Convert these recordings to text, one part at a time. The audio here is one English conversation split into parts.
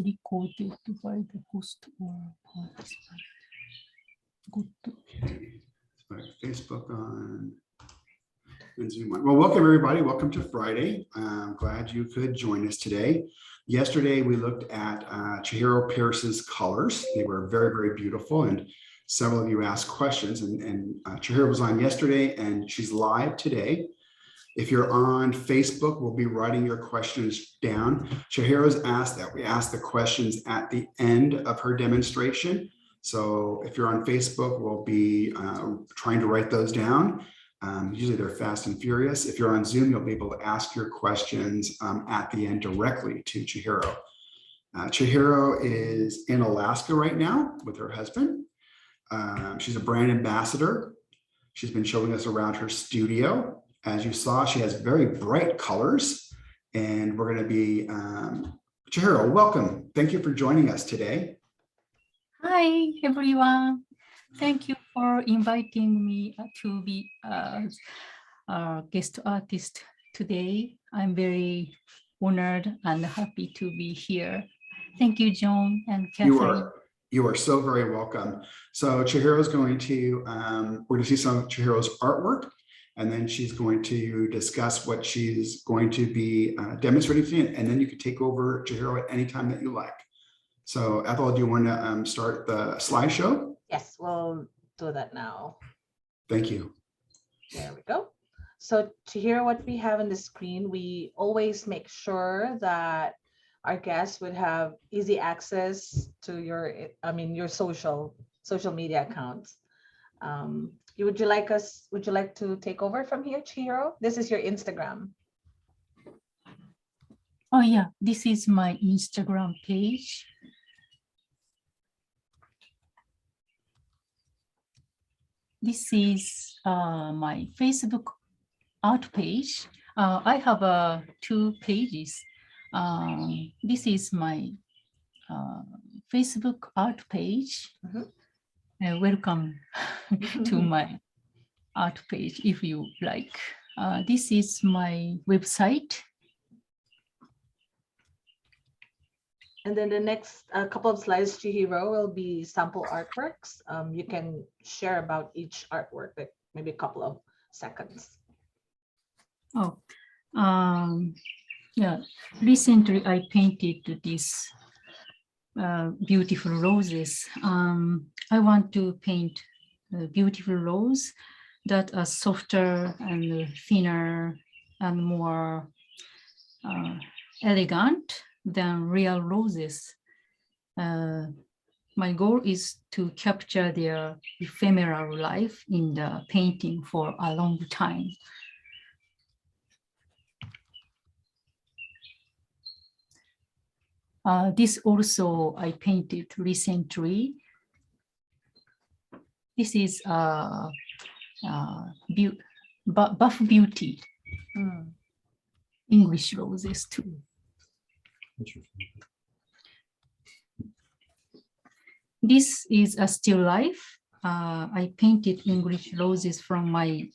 recorded by the host or participant. Good. Facebook on and Zoom on. Well, welcome everybody. Welcome to Friday. I'm glad you could join us today. Yesterday, we looked at Chihiro Pierce's colors. They were very, very beautiful, and several of you asked questions. And Chihiro was on yesterday, and she's live today. If you're on Facebook, we'll be writing your questions down. Chihiro's asked that we ask the questions at the end of her demonstration. So if you're on Facebook, we'll be trying to write those down. Usually they're fast and furious. If you're on Zoom, you'll be able to ask your questions at the end directly to Chihiro. Chihiro is in Alaska right now with her husband. She's a brand ambassador. She's been showing us around her studio. As you saw, she has very bright colors, and we're going to be, Chihiro, welcome. Thank you for joining us today. Hi, everyone. Thank you for inviting me to be a guest artist today. I'm very honored and happy to be here. Thank you, John and Catherine. You are so very welcome. So Chihiro is going to, we're going to see some of Chihiro's artwork, and then she's going to discuss what she's going to be demonstrating to you, and then you can take over, Chihiro, at any time that you like. So Ethel, do you want to start the slideshow? Yes, we'll do that now. Thank you. There we go. So to hear what we have on the screen, we always make sure that our guests would have easy access to your social media accounts. Would you like to take over from here, Chihiro? This is your Instagram. Oh yeah, this is my Instagram page. This is my Facebook art page. I have 2 pages. This is my Facebook art page. Welcome to my art page if you like. This is my website. And then the next couple of slides, Chihiro, will be sample artworks. You can share about each artwork, like maybe a couple of seconds. Oh, yeah. Recently, I painted these beautiful roses. I want to paint a beautiful rose that are softer and thinner and more elegant than real roses. My goal is to capture their ephemeral life in the painting for a long time. This also I painted recently. This is Buff Beauty, English roses too. This is a still life. I painted English roses from my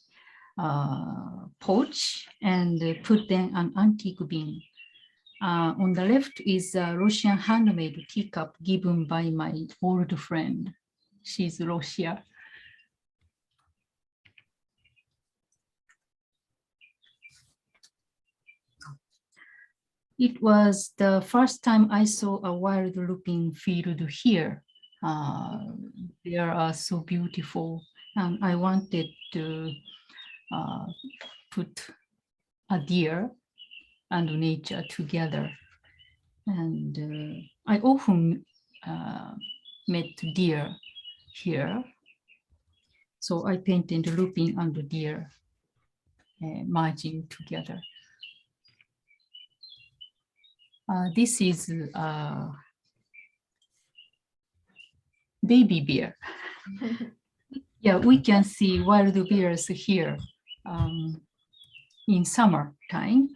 pouch and put them in an antique bin. On the left is a Russian handmade teacup given by my old friend. She's Russia. It was the first time I saw a wild looking field here. They are so beautiful, and I wanted to put a deer and nature together. And I often met deer here. So I painted looping and deer merging together. This is baby bear. Yeah, we can see wild bears here in summertime.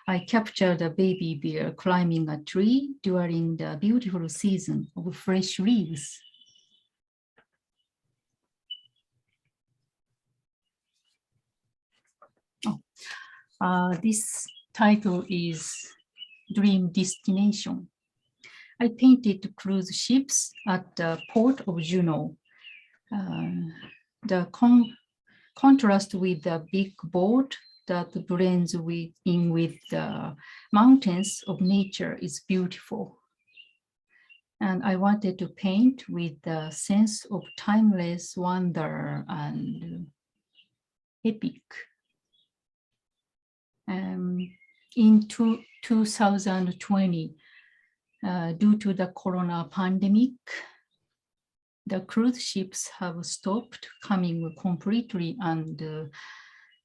I captured a baby bear climbing a tree during the beautiful season of fresh leaves. This title is Dream Destination. I painted cruise ships at the port of Juneau. The contrast with the big boat that blends in with the mountains of nature is beautiful. And I wanted to paint with the sense of timeless wonder and epic. In 2020, due to the corona pandemic, the cruise ships have stopped coming completely, and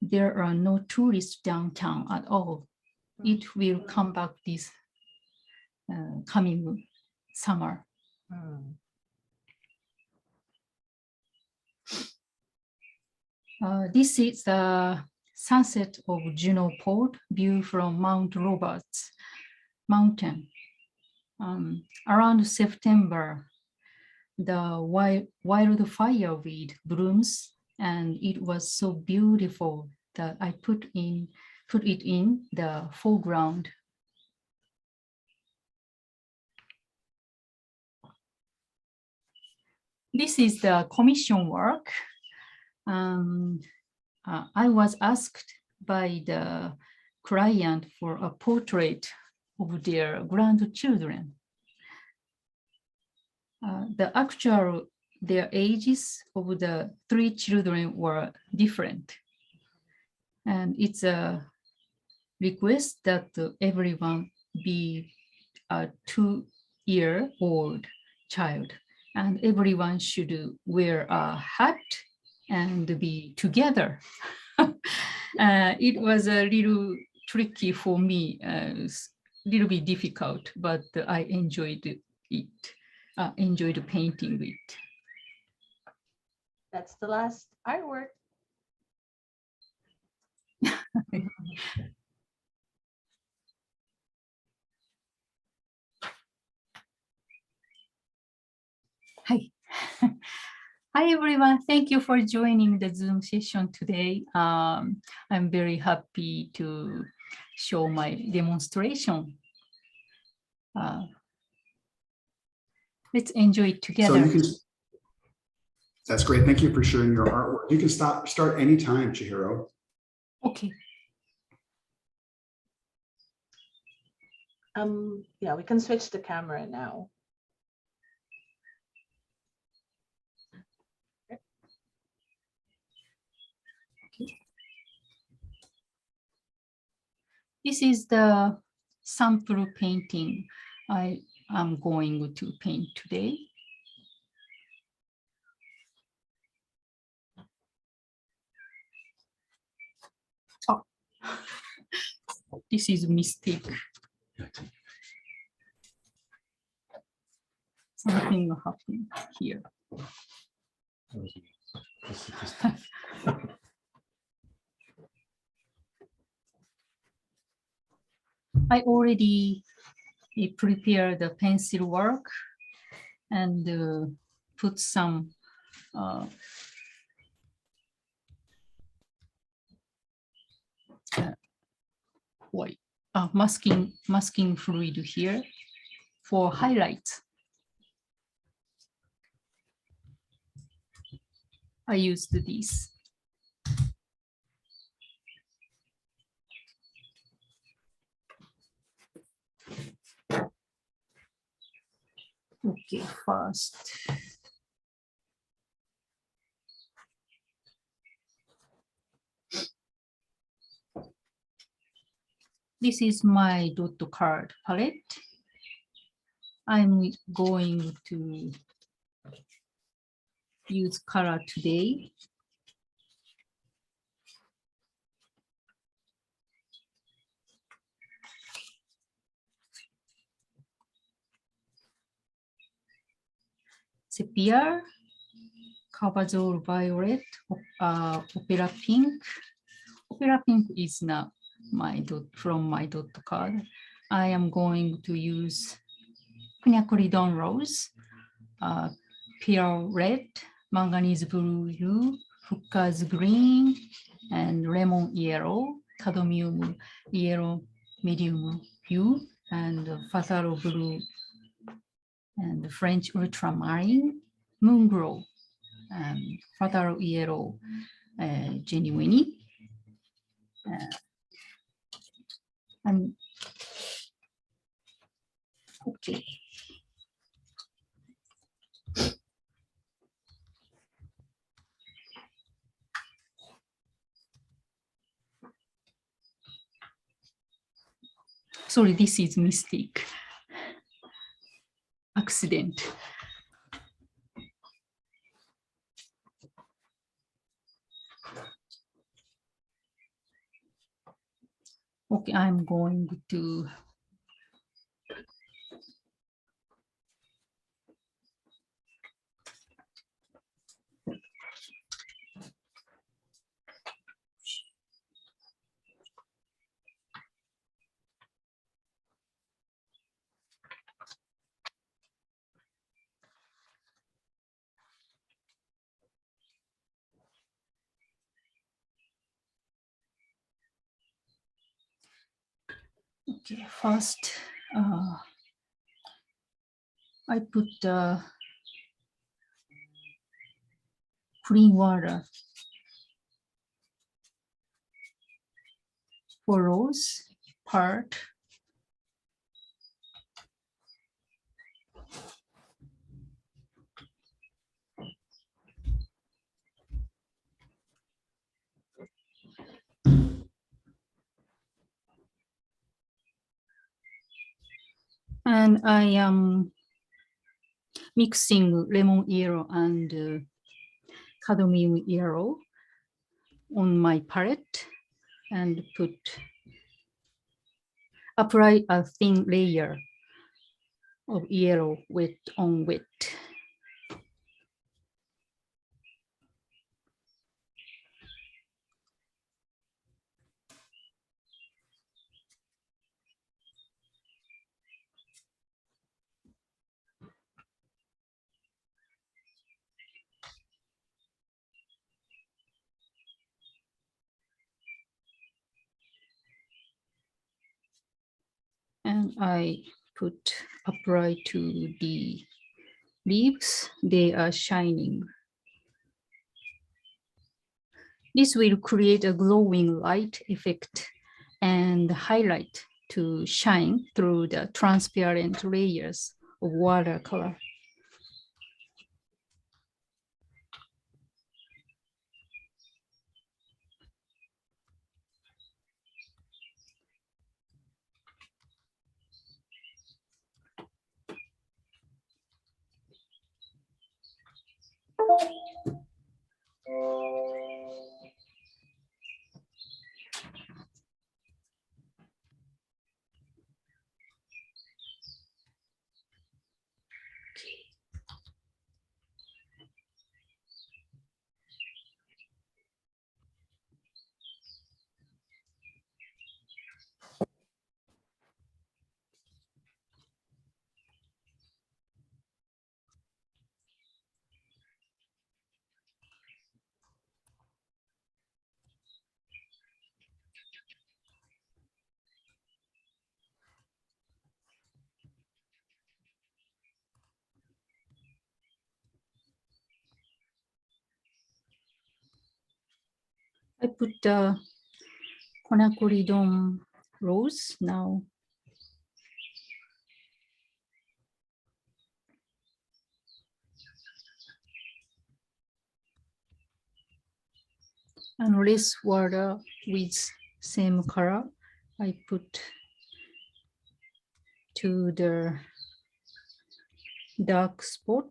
there are no tourists downtown at all. It will come back this coming summer. This is the sunset of Juneau Port, view from Mount Roberts Mountain. Around September, the wildfire weed blooms, and it was so beautiful that I put it in the foreground. This is the commission work. I was asked by the client for a portrait of their grandchildren. Their ages of the 3 children were different. And it's a request that everyone be a 2-year-old child, and everyone should wear a hat and be together. It was a little tricky for me, a little bit difficult, but I enjoyed it. Enjoyed painting it. That's the last artwork. Hi. Hi, everyone. Thank you for joining the Zoom session today. I'm very happy to show my demonstration. Let's enjoy it together. So you can, that's great. Thank you for sharing your artwork. You can start anytime, Chihiro. Okay. Yeah, we can switch the camera now. This is the sample painting I am going to paint today. Oh, this is a mistake. Something happened here. I already prepared the pencil work and put some masking fluid here for highlights. I used these. Okay, first. This is my dot card palette. I'm going to use color today. Sepia, Carbazole Violet, Opera Pink. Opera Pink is not from my dot card. I am going to use Quinacridone Rose, Pale Red, Manganese Blue, Fuchs Green, and Lemon Yellow, Cadmium Yellow Medium Hue, and Phthalo Blue and the French ultramarine, moon glow, and fatal yellow, genuine. And okay. Sorry, this is mistake. Accident. Okay, I'm going to okay, first I put clean water for rose part. And I am mixing lemon yellow and cadmium yellow on my palette and apply a thin layer of yellow wet on wet. And I apply to the leaves. They are shining. This will create a glowing light effect and highlight to shine through the transparent layers of watercolor. I put the Konakoridon rose now. And less water with same color, I put to the dark spot.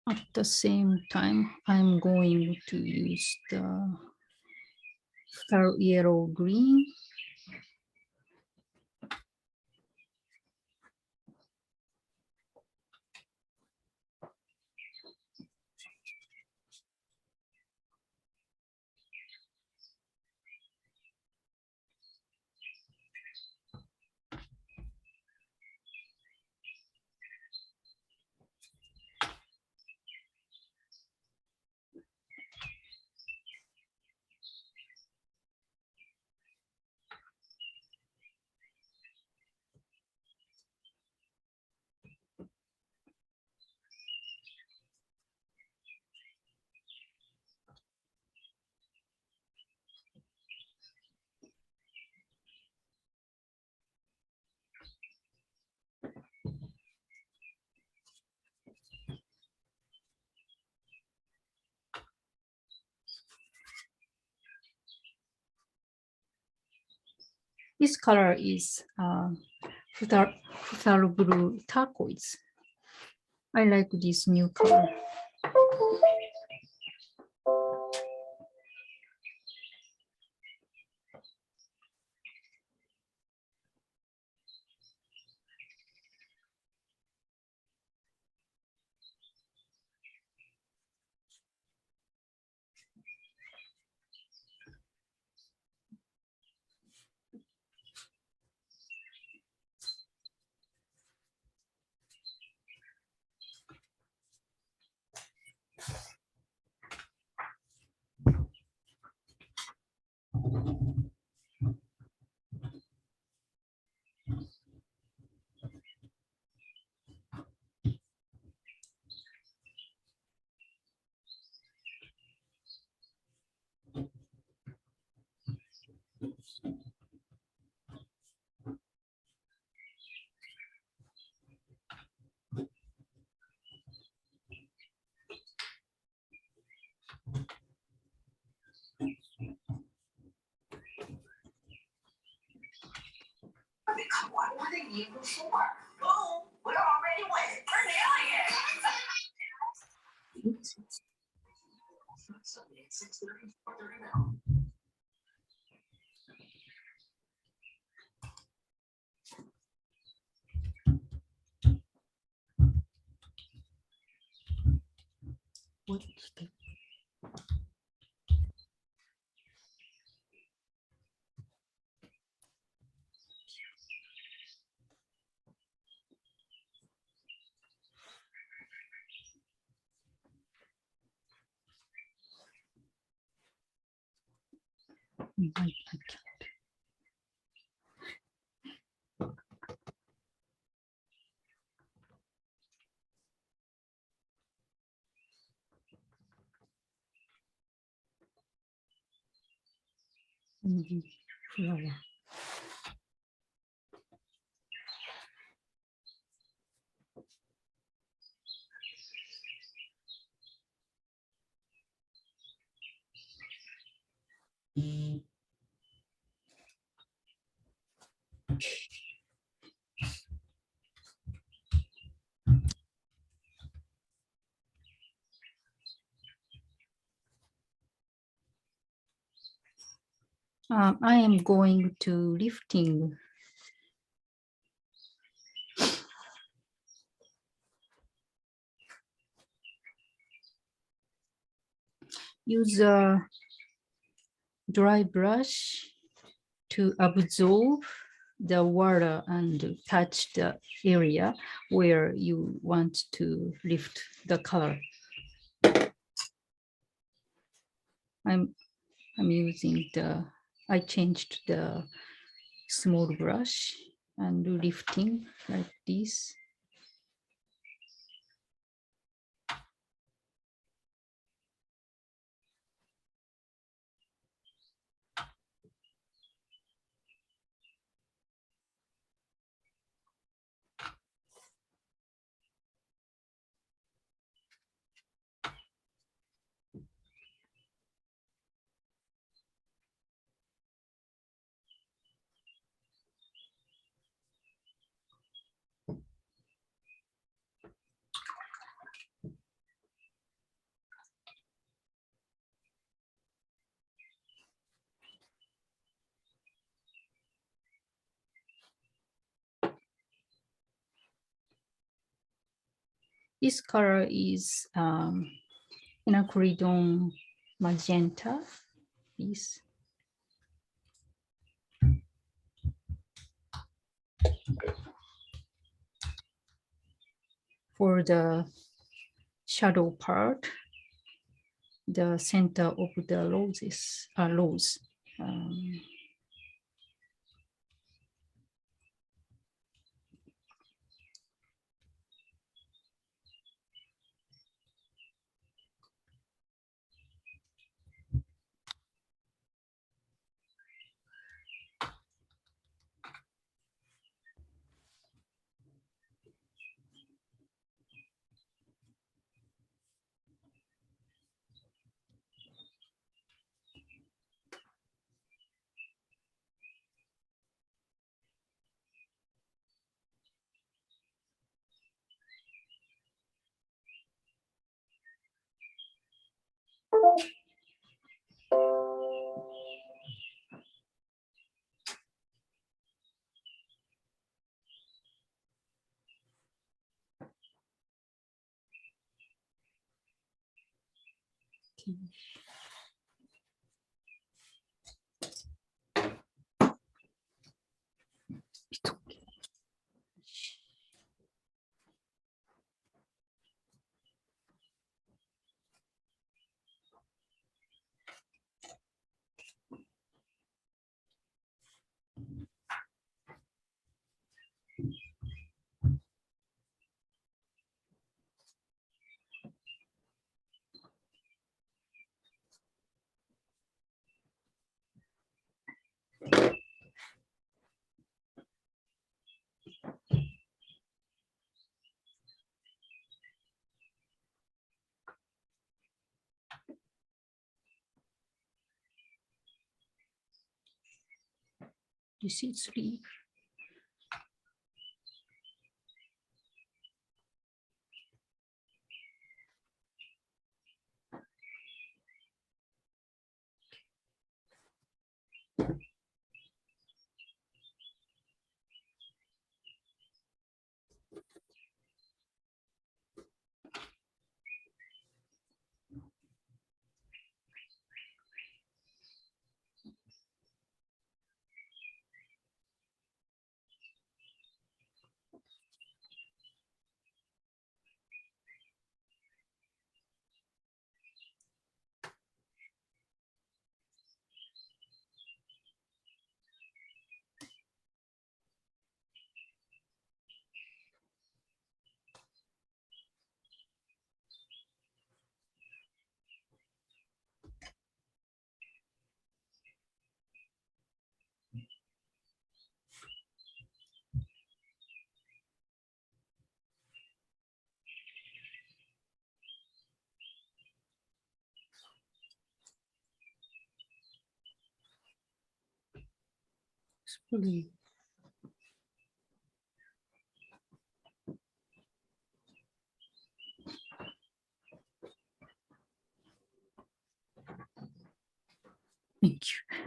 At the same time, I'm going to use the dark yellow green This color is phthalo blue turquoise. I like this new color. What is that? I can't. Flower. I am going to lifting. Use a dry brush to absorb the water and touch the area where you want to lift the color. I'm using I changed the small brush and lifting like this. This color is Quinacridone magenta. This. For the shadow part, the center of the roses are rose. This is leaf. Leaf. Thank you.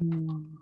Mm.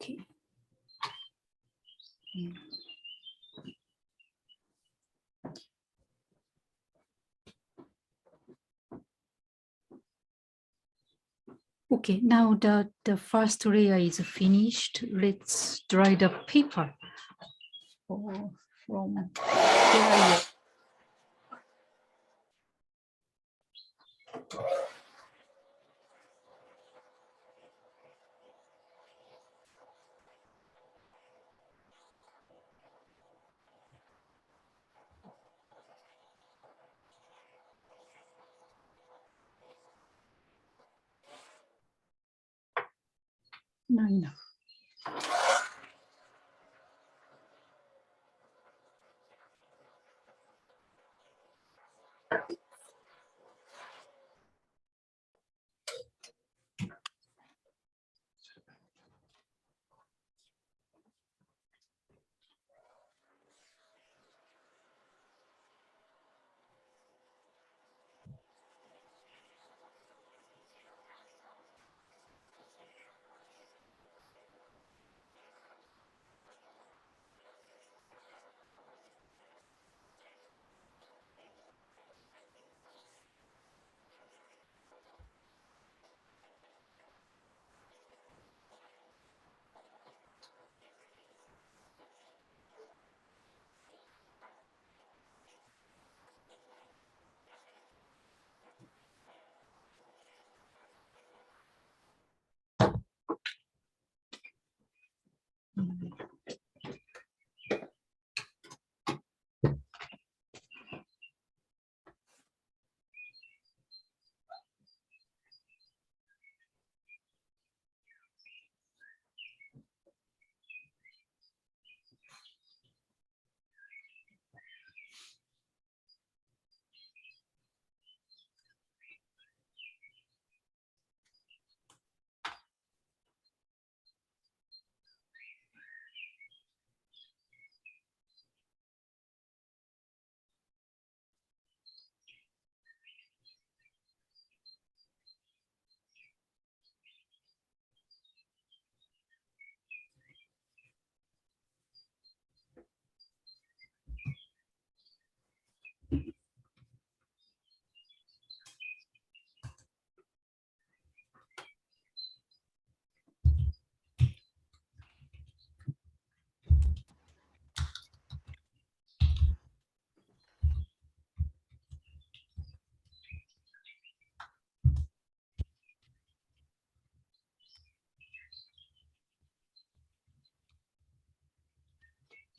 Okay. Okay, now that the first layer is finished, let's dry the paper from dryer. Not enough.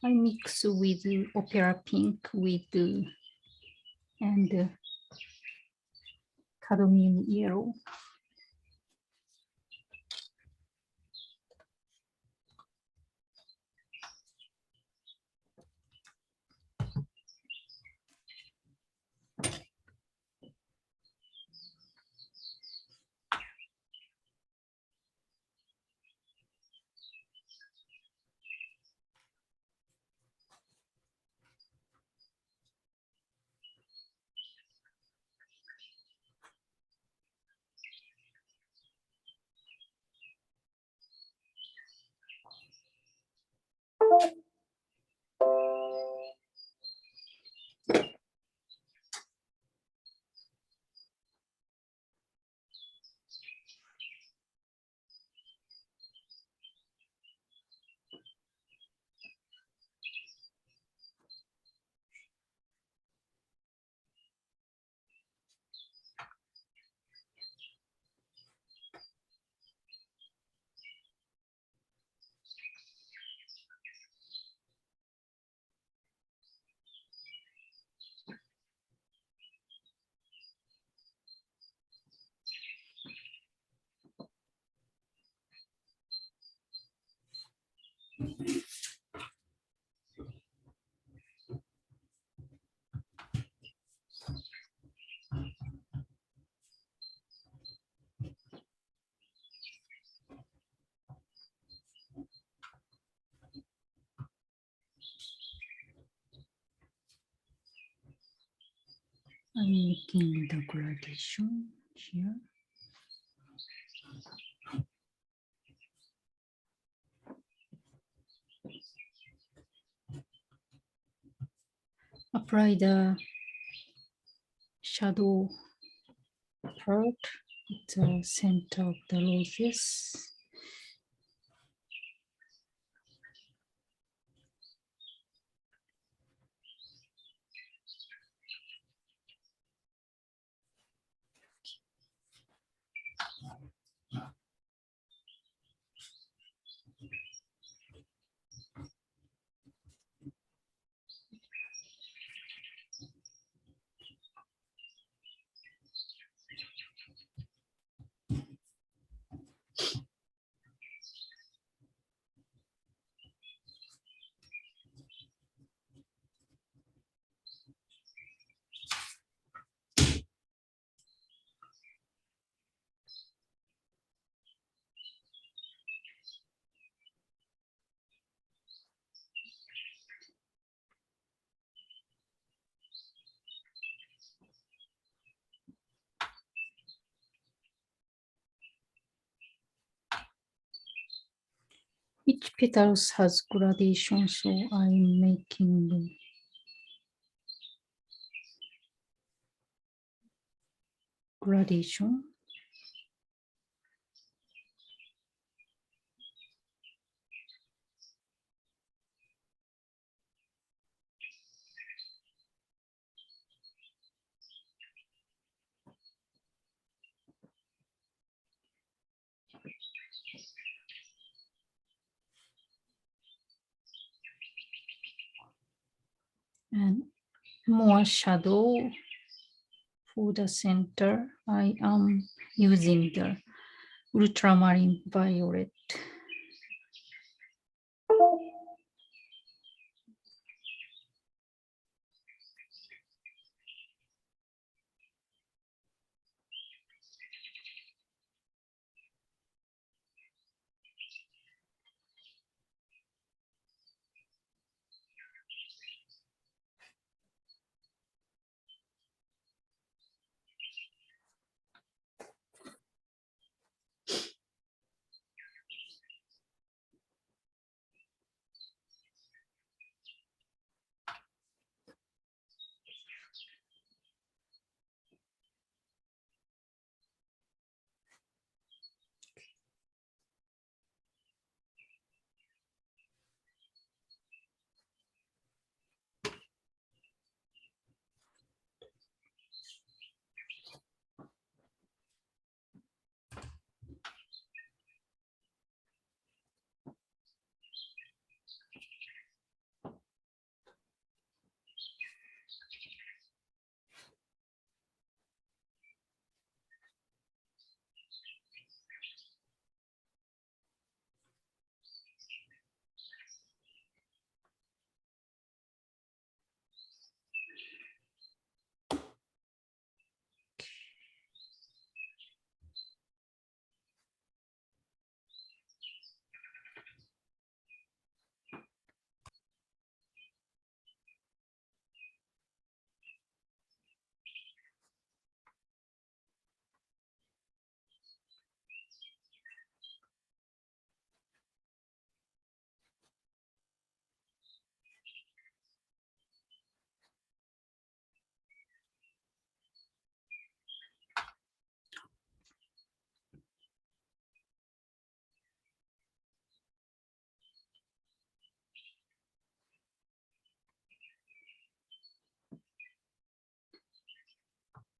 I mix with opera pink and cadmium yellow. I'm making the gradation here. apply the shadow part at the center of the roses. Each petals has gradation, so I'm making gradation. And more shadow for the center. I am using the ultramarine violet.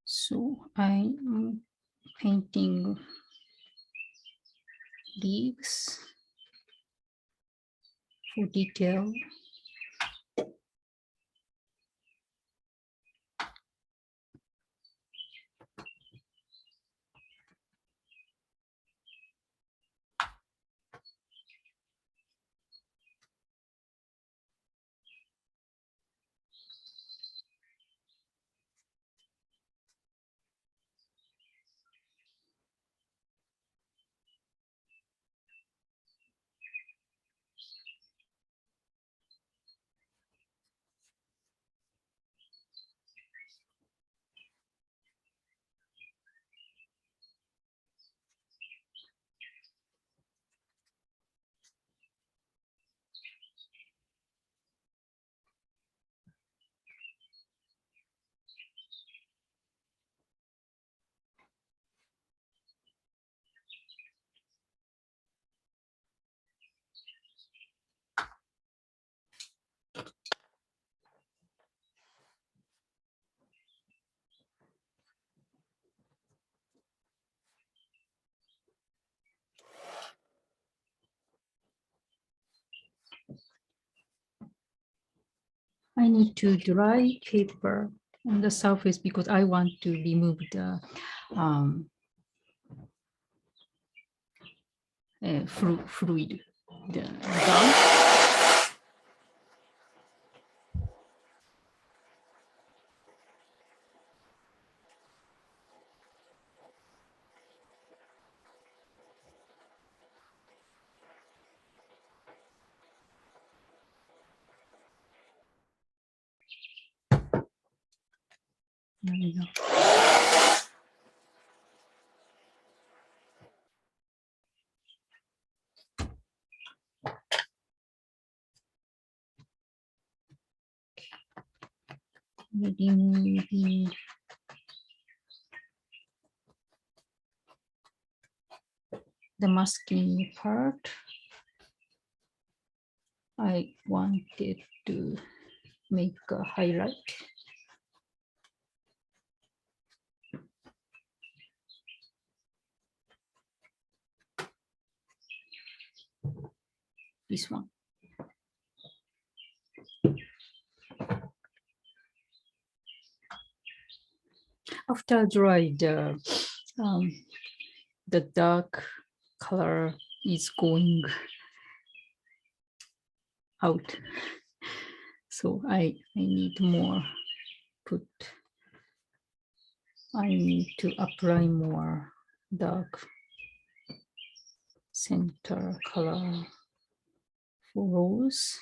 So I'm painting leaves for detail. I need to dry paper on the surface because I want to remove the fluid, the gum. There we go. Removing the masking part. I wanted to make a highlight. This one. After dry, the dark color is going out. So I need more I need to apply more dark center color for rose.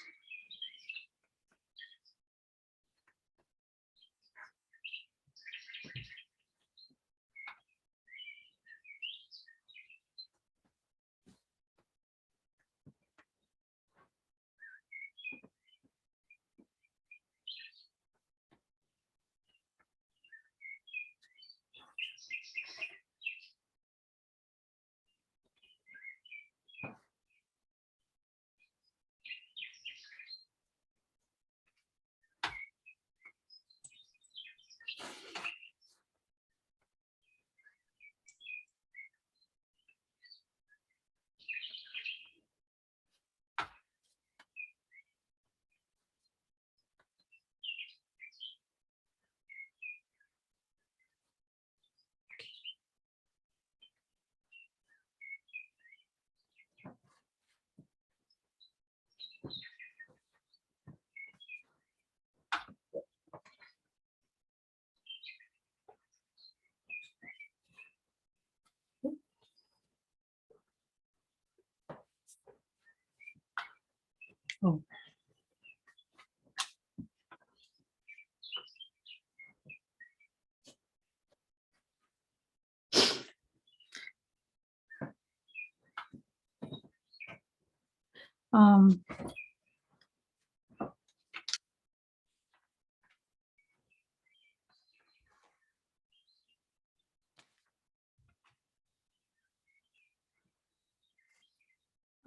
Oh.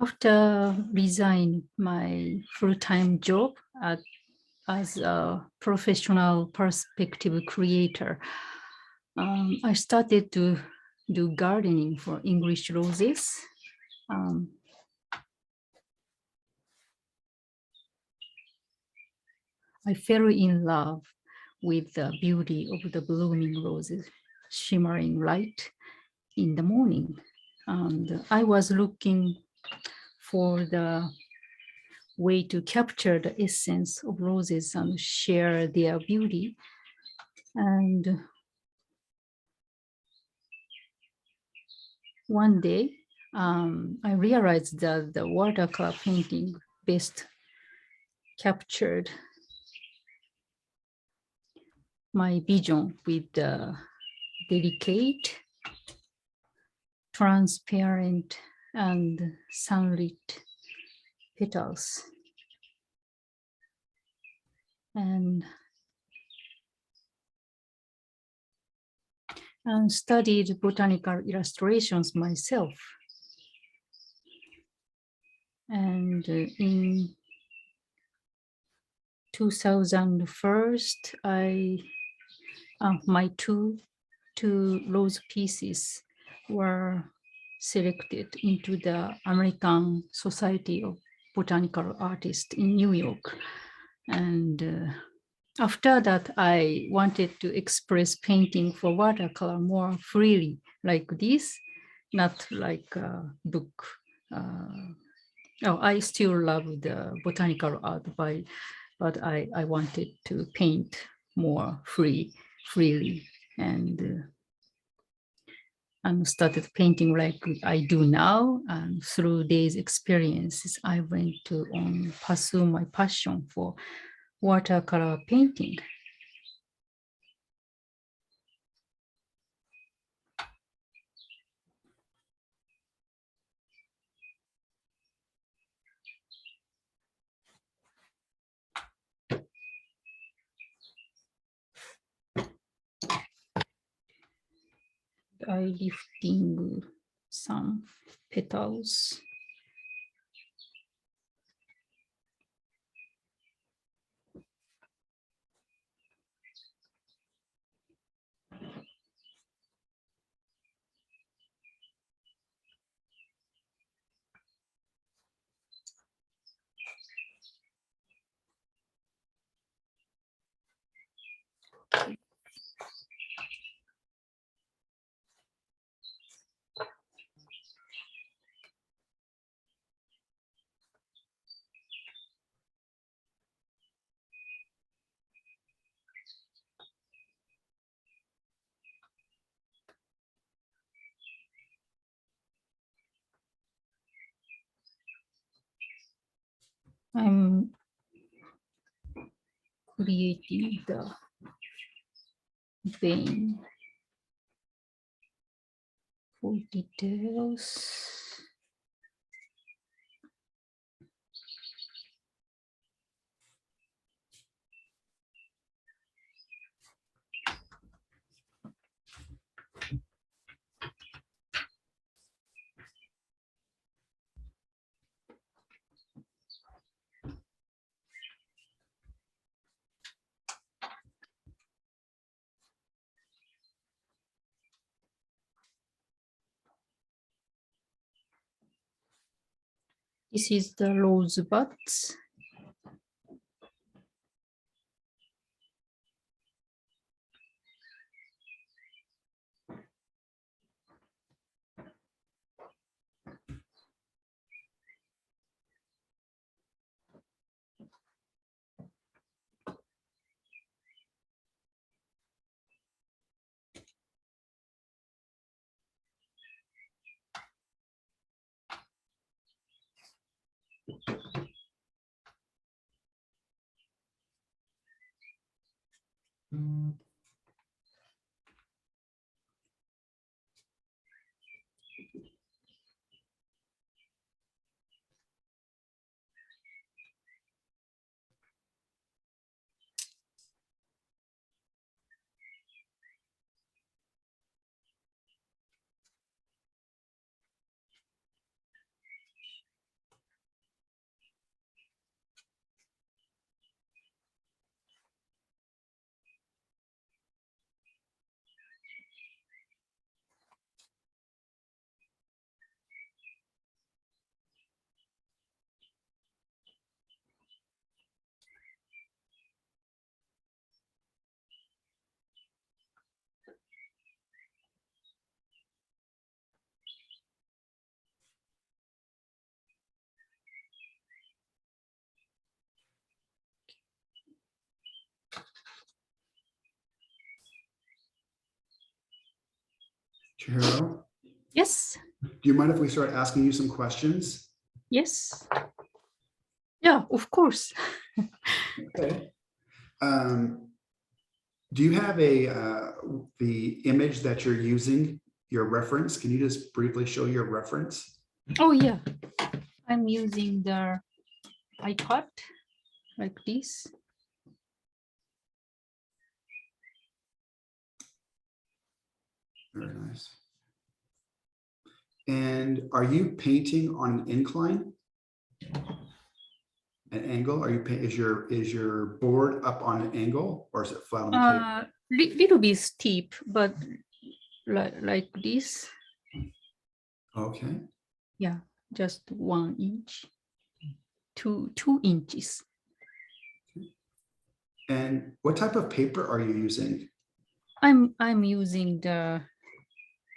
After resign my full-time job as a professional perspective creator, I started to do gardening for English roses. I fell in love with the beauty of the blooming roses, shimmering light in the morning. And I was looking for the way to capture the essence of roses and share their beauty. And one day, I realized that the watercolor painting best captured my vision with the delicate, transparent, and sunlit petals. And studied botanical illustrations myself. And in 2001, my two rose pieces were selected into the American Society of Botanical Artists in New York. And after that, I wanted to express painting for watercolor more freely, like this, not like a book. Oh, I still love the botanical art, but I wanted to paint more freely, and started painting like I do now. And through these experiences, I went to pursue my passion for watercolor painting. I lifting some petals. I'm creating the vein for details. This is the rose buds. Chihiro, Yes, do you mind if we start asking you some questions? yes. Yeah, of course. Okay. Do you have the image that you're using, your reference? Can you just briefly show your reference? Oh yeah, I'm using the iPad like this. Very nice. And are you painting on an incline? An angle? Are you is your board up on an angle or is it flat on the table? Little bit steep, but like this. Okay. Yeah, just 1 inch, two inches. And what type of paper are you using? I'm using the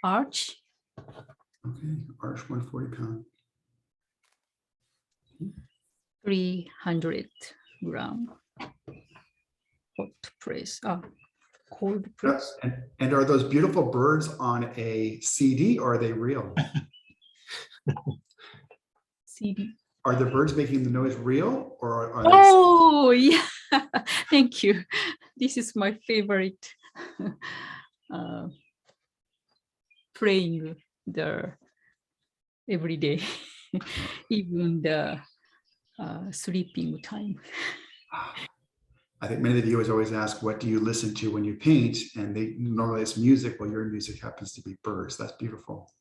Arch. Okay, Arch 140 pound. 300 gram hot press, cold Uh, press. and are those beautiful birds on a CD or are they real? CD. Are the birds making the noise real or are they? Oh, yeah. Thank you. This is my favorite. Playing the every day, even the sleeping time. I think many of the viewers always ask, what do you listen to when you paint? And they normally it's music. Well, your music happens to be birds. That's beautiful.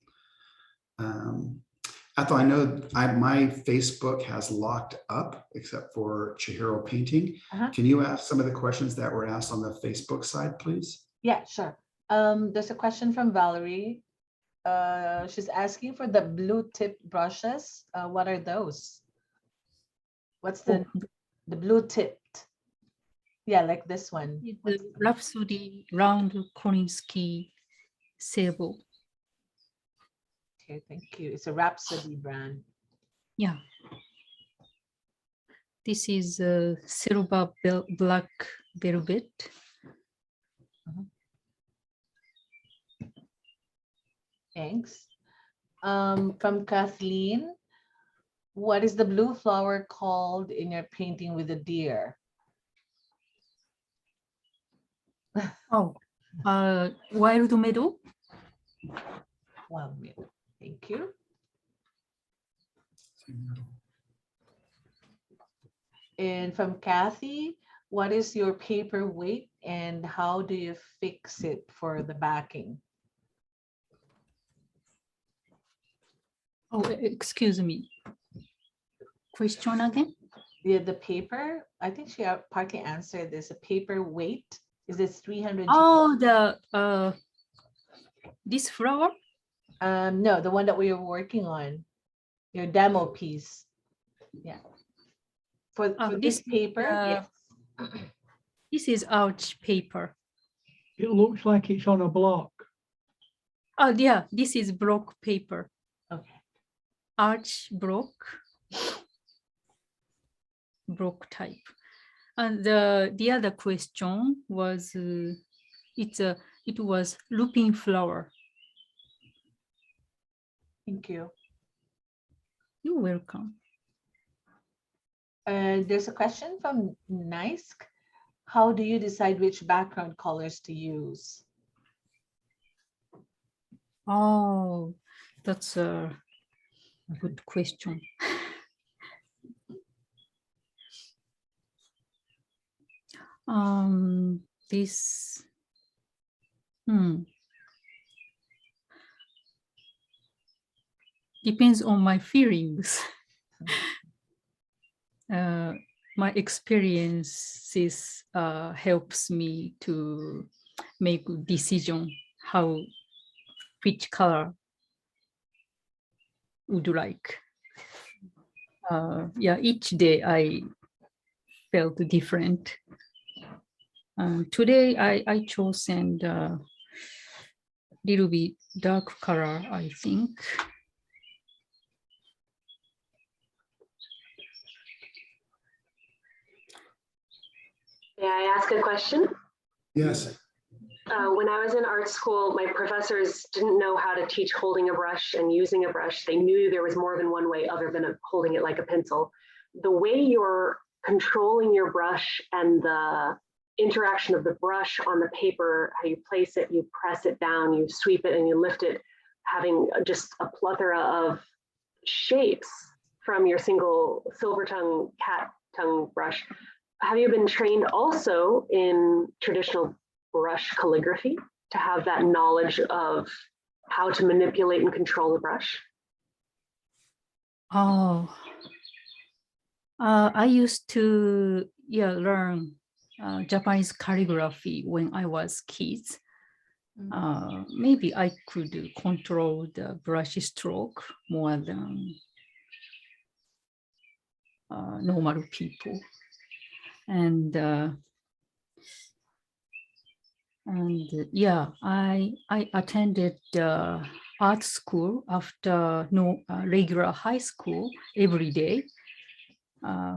Ethel, I know my Facebook has locked up except for Chihiro painting. Can you ask some of the questions that were asked on the Facebook side, please? Yeah, sure. There's a question from Valerie. She's asking for the blue tip brushes. What are those? What's the blue tipped? Yeah, like this one. The Rhapsody Round Kolinsky Sable. Okay, thank you. It's a Rhapsody brand. Yeah. This is silver black velvet. Thanks. From Kathleen, what is the blue flower called in your painting with the deer? Oh, wild meadow. Well, thank you. And from Kathy, what is your paper weight and how do you fix it for the backing? Oh, excuse me. Question again? Yeah, the paper, I think she partly answered this. A paper weight, is it 300? Oh, the this flower? No, the one that we were working on, your demo piece. Yeah. For this paper, yes. This is Arch paper. It looks like it's on a block. Oh, yeah, this is block paper. Okay. Arch block type. And the other question was, it was looping flower. Thank you. You're welcome. There's a question from Nice. How do you decide which background colors to use? Oh, that's a good question. This, depends on my feelings. My experiences helps me to make a decision which color would like. Yeah, each day I felt different. Today I chose and little bit dark color, I think. May I ask a question? Yes. When I was in art school, my professors didn't know how to teach holding a brush and using a brush. They knew there was more than one way other than holding it like a pencil. The way you're controlling your brush and the interaction of the brush on the paper, how you place it, you press it down, you sweep it and you lift it, having just a plethora of shapes from your single silver tongue, cat tongue brush. Have you been trained also in traditional brush calligraphy to have that knowledge of how to manipulate and control the brush? Oh, I used to learn Japanese calligraphy when I was kids. Maybe I could control the brush stroke more than normal people. And And yeah, I attended art school after regular high school every day,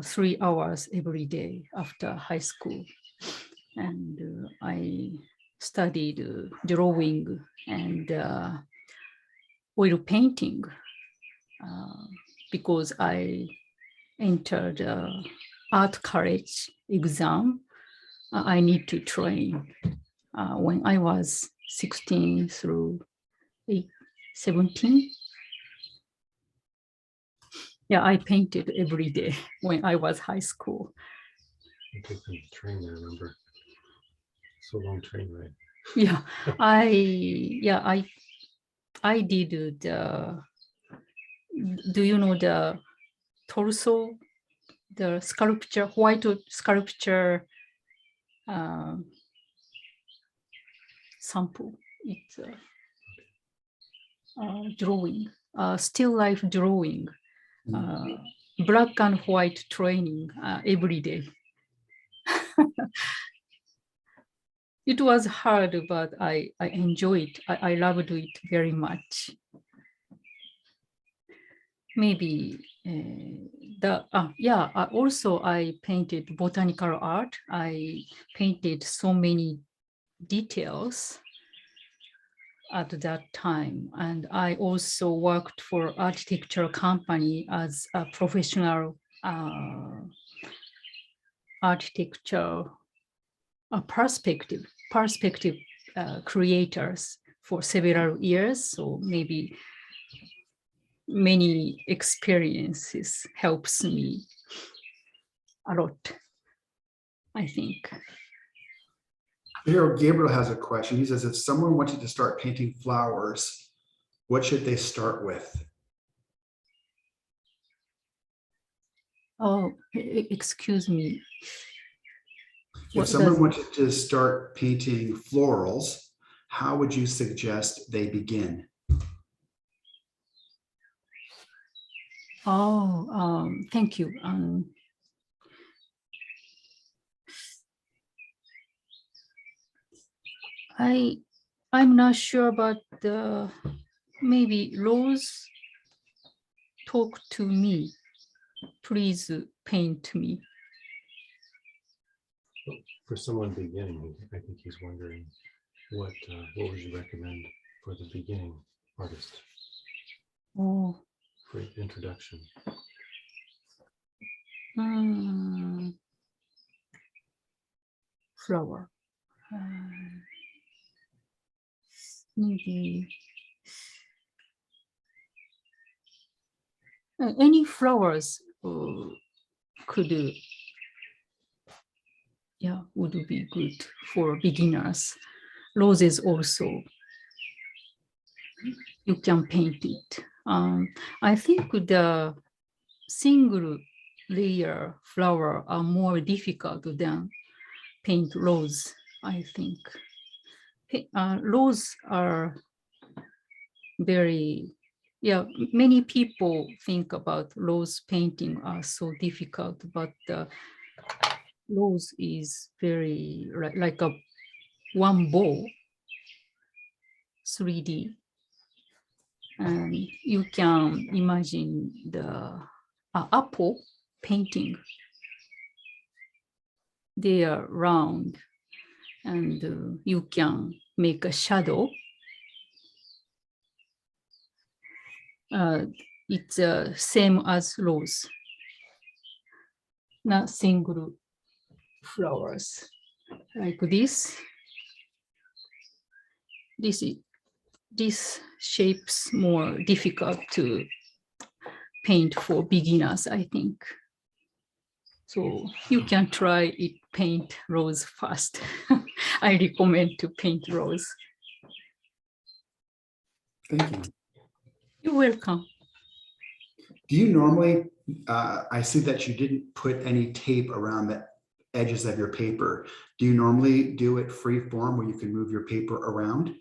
3 hours every day after high school. And I studied drawing and oil painting because I entered art college exam. I need to train when I was 16 through 17. Yeah, I painted every day when I was high school. You took the train, I remember. So long train ride. Yeah, I did the, do you know the torso, the sculpture, white sculpture sample. It's drawing, still life drawing, black and white training every day. It was hard, but I enjoyed it. I loved it very much. Maybe also I painted botanical art. I painted so many details at that time. And I also worked for architecture company as a professional architecture perspective creators for several years. So maybe many experiences helps me a lot, I think. Here, Gabriel has a question. He says, if someone wanted to start painting flowers, what should they start with? Oh, excuse me. If someone wanted to start painting florals, how would you suggest they begin? Oh, thank you. I'm not sure, but maybe Rose talk to me. Please paint me. For someone beginning, I think he's wondering what would you recommend for the beginning artist? Oh. For introduction. Flower. Maybe any flowers could, would be good for beginners. Roses also, you can paint it. I think the single layer flower are more difficult than paint rose, I think. Rose are very, many people think about rose painting are so difficult, but rose is very like a one ball, 3D. And you can imagine the apple painting. They are round and you can make a shadow. It's same as rose, not single flowers like this. This shape's more difficult to paint for beginners, I think. So you can try it, paint rose first. I recommend to paint rose. Thank you. You're welcome. Do you normally, I see that you didn't put any tape around the edges of your paper. Do you normally do it free form where you can move your paper around?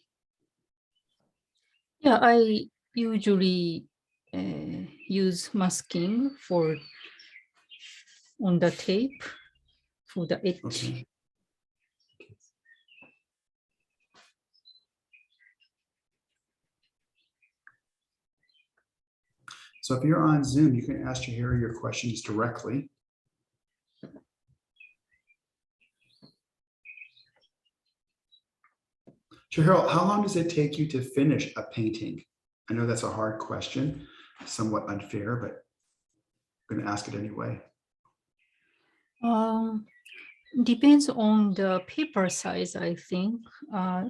Yeah, I usually use masking for on the tape for the edge. Okay. So if you're on Zoom, you can ask Chihiro your questions directly. Chihiro, how long does it take you to finish a painting? I know that's a hard question, somewhat unfair, but I'm going to ask it anyway. Depends on the paper size, I think.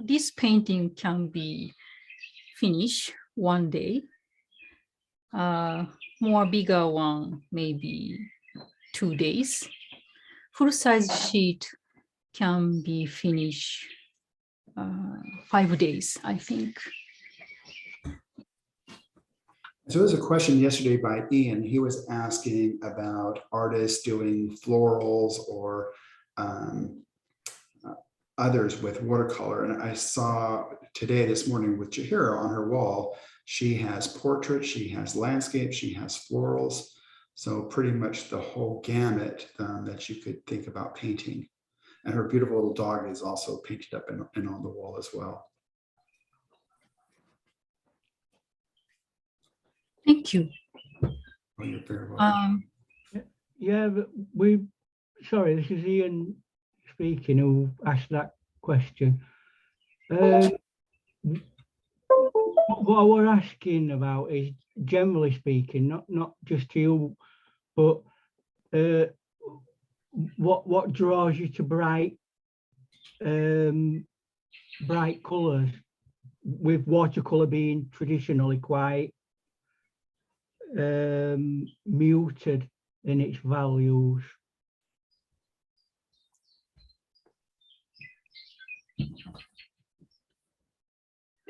This painting can be finished one day. More bigger one, maybe 2 days. Full size sheet can be finished 5 days, I think. So there's a question yesterday by Ian. He was asking about artists doing florals or others with watercolor. And I saw today, this morning with Chihiro on her wall, she has portraits, she has landscapes, she has florals. So pretty much the whole gamut that you could think about painting. And her beautiful little dog is also painted up and on the wall as well. Thank you. Oh, you're very welcome. Yeah, but sorry, this is Ian speaking who asked that question. What I was asking about is, generally speaking, not just to you, but what draws you to bright colours, with watercolour being traditionally quite muted in its values.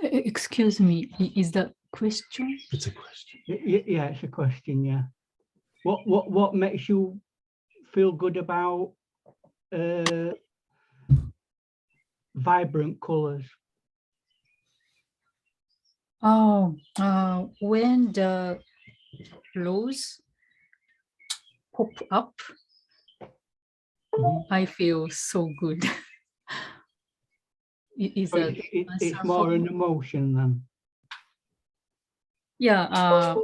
Excuse me, is that question? It's a question. Yeah, it's a question. Yeah, what makes you feel good about vibrant colours? Oh, when the rose pop up, I feel so good. Is So that it's more an emotion than? Yeah,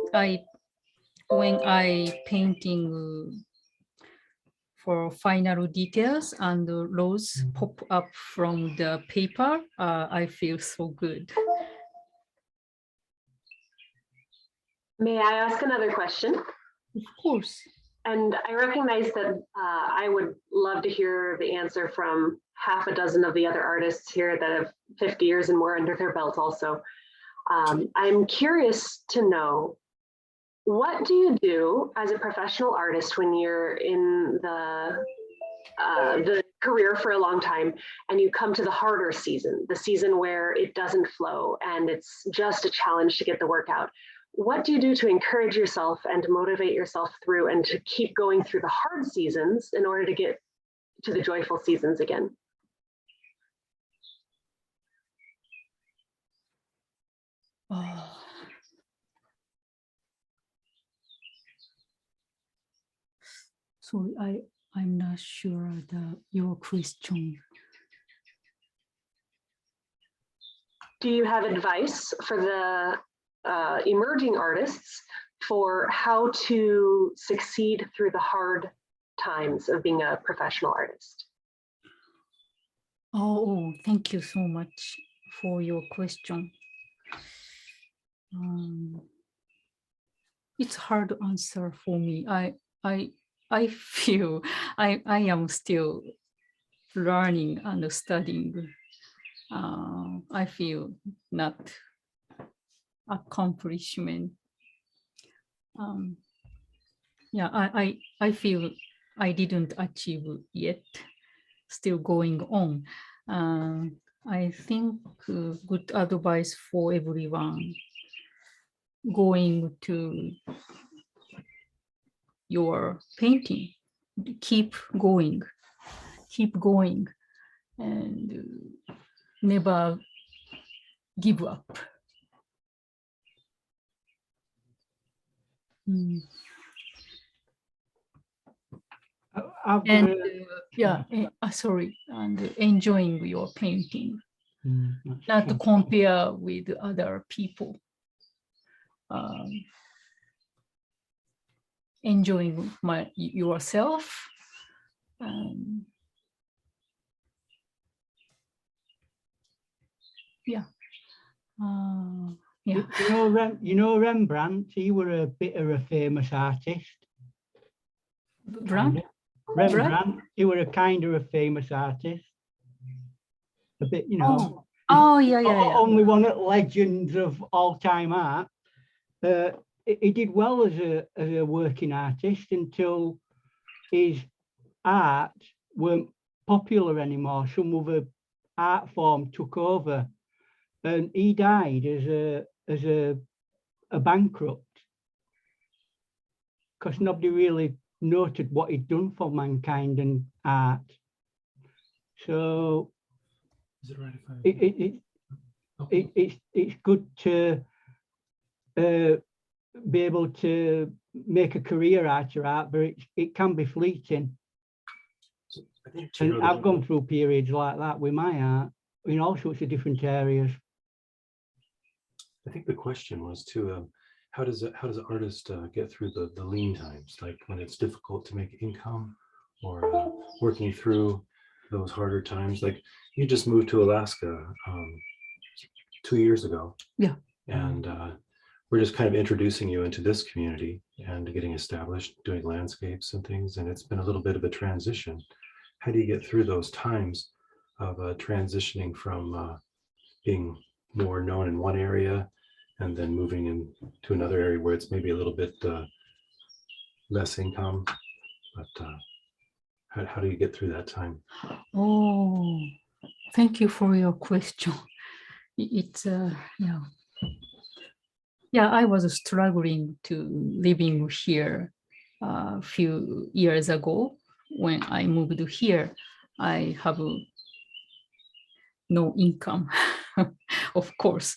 when I painting for final details and the rose pop up from the paper, I feel so good. May I ask another question? Of course. And I recognize that I would love to hear the answer from half a dozen of the other artists here that have 50 years and more under their belt also. I'm curious to know, what do you do as a professional artist when you're in the career for a long time and you come to the harder season, the season where it doesn't flow and it's just a challenge to get the work out? What do you do to encourage yourself and to motivate yourself through and to keep going through the hard seasons in order to get to the joyful seasons again? Oh. Sorry, I'm not sure your question. Do you have advice for the emerging artists for how to succeed through the hard times of being a professional artist? Oh, thank you so much for your question. It's hard to answer for me. I feel I am still learning and studying. I feel not accomplishment. Yeah, I feel I didn't achieve yet. Still going on. I think good advice for everyone going to your painting. Keep going, and never give up. And sorry, and enjoying your painting, not to compare with other people. enjoying yourself. Yeah. Yeah. You know Rembrandt, he were a bit of a famous artist. Brand? Rembrandt, he were a kind of a famous artist. A bit, you know. Oh, yeah. Only one of the legends of all-time art. He did well as a working artist until his art weren't popular anymore. Some other art form took over, and he died as a bankrupt because nobody really noted what he'd done for mankind and art. So Is it right if I? it's good to be able to make a career out of art, but it can be fleeting. So I think And I've gone through periods like that with my art in all sorts of different areas. I think the question was to how does an artist get through the lean times, like when it's difficult to make income, or working through those harder times? Like you just moved to Alaska 2 years ago. Yeah. And we're just kind of introducing you into this community and getting established, doing landscapes and things. And it's been a little bit of a transition. How do you get through those times of transitioning from being more known in one area and then moving into another area where it's maybe a little bit less income? But how do you get through that time? Oh, thank you for your question. It's yeah, I was struggling to living here a few years ago. When I moved here, I have no income, of course.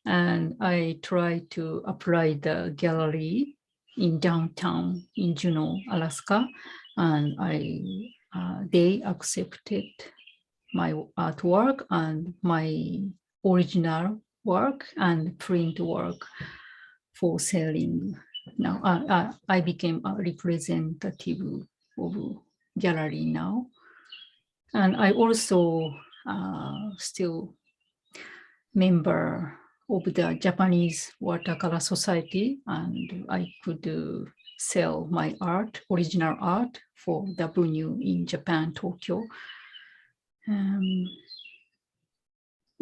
And I tried to apply the gallery in downtown in Juneau, Alaska, and they accepted my artwork and my original work and print work for selling. Now I became a representative of gallery now. And I also still member of the Japanese Watercolor Society, and I could sell my art, original art for W in Japan, Tokyo.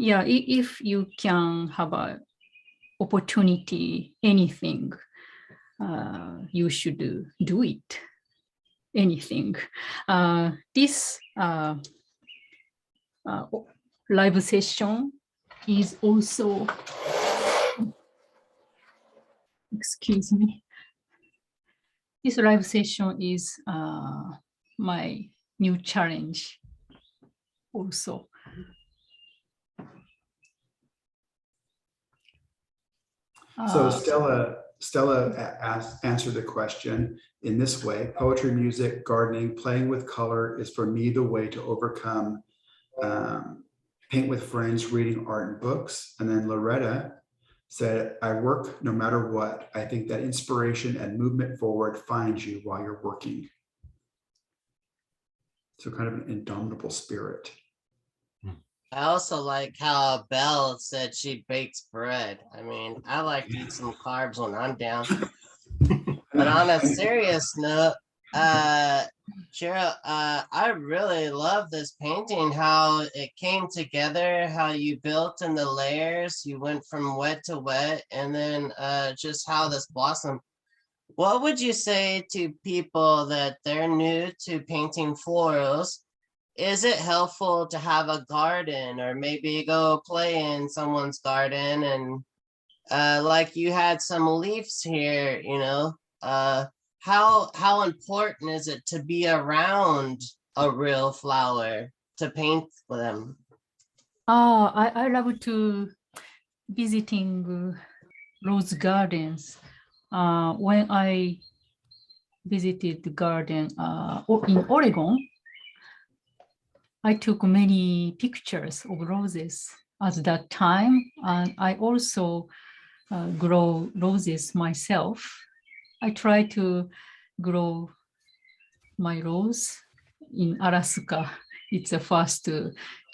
Yeah, if you can have an opportunity, anything, you should do it, anything. This live session is also, excuse me, this live session is my new challenge also. So Stella answered the question in this way: poetry, music, gardening, playing with color is for me the way to overcome paint with friends, reading art and books. And then Loretta said, I work no matter what. I think that inspiration and movement forward finds you while you're working. So kind of an indomitable spirit. I also like how Belle said she bakes bread. I mean, I like to eat some carbs when I'm down. But on a serious note, Chihiro, I really love this painting, how it came together, how you built in the layers, you went from wet to wet, and then just how this blossomed. What would you say to people that they're new to painting florals? Is it helpful to have a garden, or maybe go play in someone's garden? And like you had some leaves here, you know, how important is it to be around a real flower to paint them? I love to visiting rose gardens. When I visited the garden in Oregon, I took many pictures of roses at that time, and I also grow roses myself. I try to grow my rose in Alaska. It's the first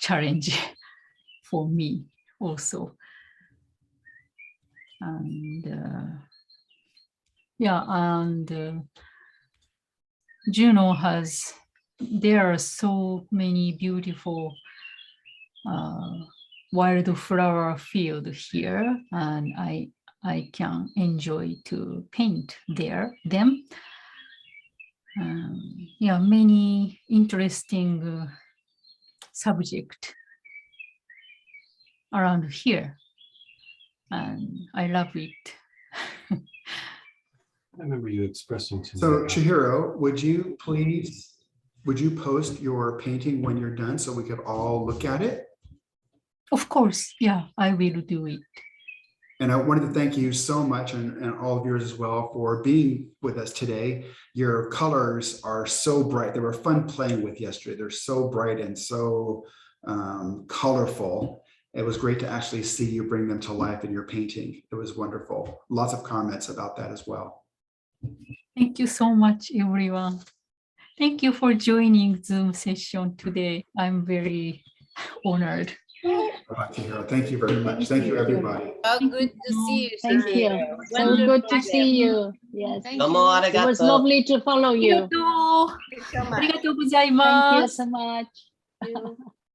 challenge for me also. And yeah, and Juneau has, there are so many beautiful wildflower field here, and I can enjoy to paint them. Yeah, many interesting subject around here, and I love it. I remember you expressing to So me. Chihiro, would you post your painting when you're done so we could all look at it? Of course, yeah, I will do it. And I wanted to thank you so much, and all of yours as well, for being with us today. Your colors are so bright. They were fun playing with yesterday. They're so bright and so colorful. It was great to actually see you bring them to life in your painting. It was wonderful. Lots of comments about that as well. Thank you so much, everyone. Thank you for joining Zoom session today. I'm very honored. Bye, Chihiro. Thank you very much. Thank you, everybody. Oh, good to see you. Thank you. Chihiro. So Wonderful good to day. see you. Yes. Thank Domo you. It was arigato. lovely to follow ありが you. とう。 Thank you so あり much. がとうござい Thank ま you す。 so much. Thank you.